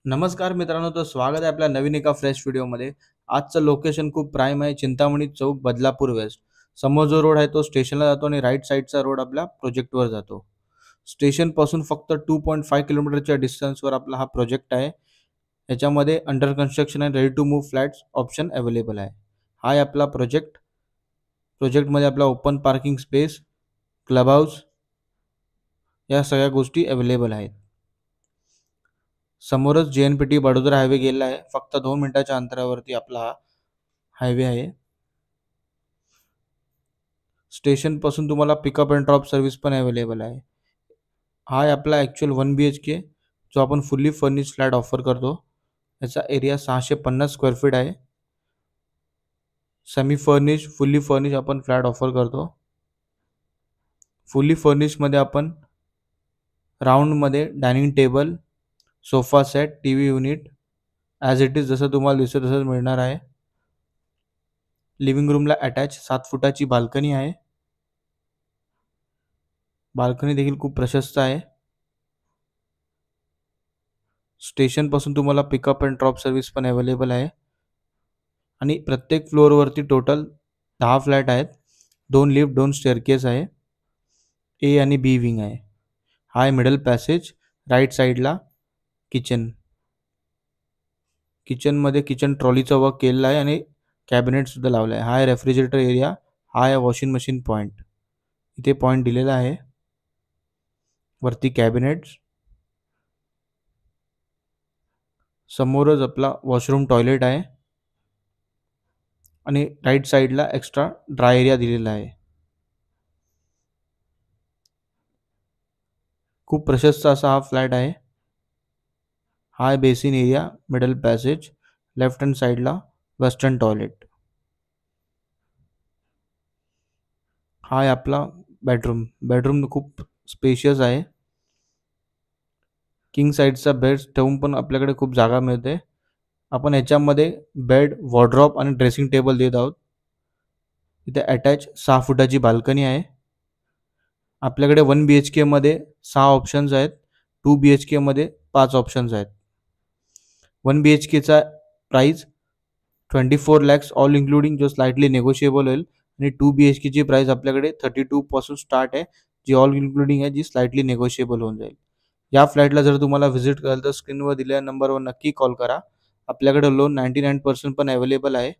नमस्कार मित्रांनो, तर स्वागत आहे आपल्या नवीन एका फ्रेश व्हिडिओमध्ये. आजचं लोकेशन खूप प्राईम आहे. चिंतामणी चौक, बदलापूर वेस्ट. समोर जो रोड आहे तो स्टेशनला जातो आणि राईट साईडचा रोड आपल्या प्रोजेक्टवर जातो. स्टेशनपासून फक्त 2.5 किलोमीटरच्या डिस्टन्सवर आपला हा प्रोजेक्ट आहे. याच्यामध्ये under construction and ready to move flats option available आहे. हा आहे आपला प्रोजेक्ट. प्रोजेक्टमध्ये आपला open parking space, club house या सगळ्या गोष्टी अवेलेबल आहेत. समोरच JNPT बडोदरा हायवे गेलेला आहे. फक्त 2 मिनिटाच्या अंतरावरती आपला हा हायवे आहे. स्टेशनपासून तुम्हाला पिकअप अँड ड्रॉप सर्व्हिस पण अवेलेबल आहे. हा आहे आपला ॲक्च्युअल 1 BHK जो आपण फुल्ली फर्निश्ड फ्लॅट ऑफर करतो. याचा एरिया 650 स्क्वेअर फीट आहे. सेमी फर्निश्ड, फुल्ली फर्निश्ड आपण फ्लॅट ऑफर करतो. फुल्ली फर्निश्डमध्ये आपण राऊंडमध्ये dining table, sofa set, TV unit as it is जसं तुम्हाला दिसतं तसंच मिळणार आहे. लिव्हिंग रूमला अटॅच 7 फुटाची बाल्कनी आहे. बाल्कनी देखील खूप प्रशस्त आहे. स्टेशनपासून तुम्हाला पिकअप अँड ड्रॉप सर्व्हिस पण अवेलेबल आहे. आणि प्रत्येक फ्लोअरवरती टोटल 10 फ्लॅट आहेत. 2 लिफ्ट, 2 स्टेअरकेस आहे. A आणि B विंग आहे. हा आहे मिडल पॅसेज. राईट साईडला किचन. किचनमध्ये किचन ट्रॉलीचा वर्क केलेला आहे आणि कॅबिनेटसुद्धा लावला आहे. हा आहे रेफ्रिजरेटर एरिया. हा आहे वॉशिंग मशीन पॉईंट. इथे पॉईंट दिलेला आहे. वरती कॅबिनेट्स. समोरच आपला वॉशरूम टॉयलेट आहे आणि राईट साईडला एक्स्ट्रा ड्राय एरिया दिलेला आहे. खूप प्रशस्त असा हा फ्लॅट आहे. हा आहे basin area, middle passage, left hand साईडला वेस्टर्न टॉयलेट. हा आहे आपला बेडरूम. बेडरूम खूप स्पेशियस आहे. किंग साईजचा बेड ठेवून पण आपल्याकडे खूप जागा मिळते. आपण याच्यामध्ये बेड, वॉर्डरोब आणि ड्रेसिंग टेबल देत आहोत. इथे अटॅच 6 फुटाची बाल्कनी आहे. आपल्याकडे 1 BHK मध्ये 6 ऑप्शन्स आहेत. 2 BHK मध्ये 5 ऑप्शन्स आहेत. 1 BHKचा प्राईस 24 lakhs ऑल इन्क्लुडिंग, जो स्लाइटली नेगोशिएबल होईल. आणि 2 BHKची प्राईस आपल्याकडे 32 पासून स्टार्ट आहे, जी ऑल इन्क्लुडिंग आहे, जी स्लाइटली नेगोशिएबल होऊन जाईल. या फ्लॅटला जर तुम्हाला व्हिजिट कराल तर स्क्रीनवर दिलेल्या नंबरवर नक्की कॉल करा. आपल्याकडे लोन 99% पण अवेलेबल आहे.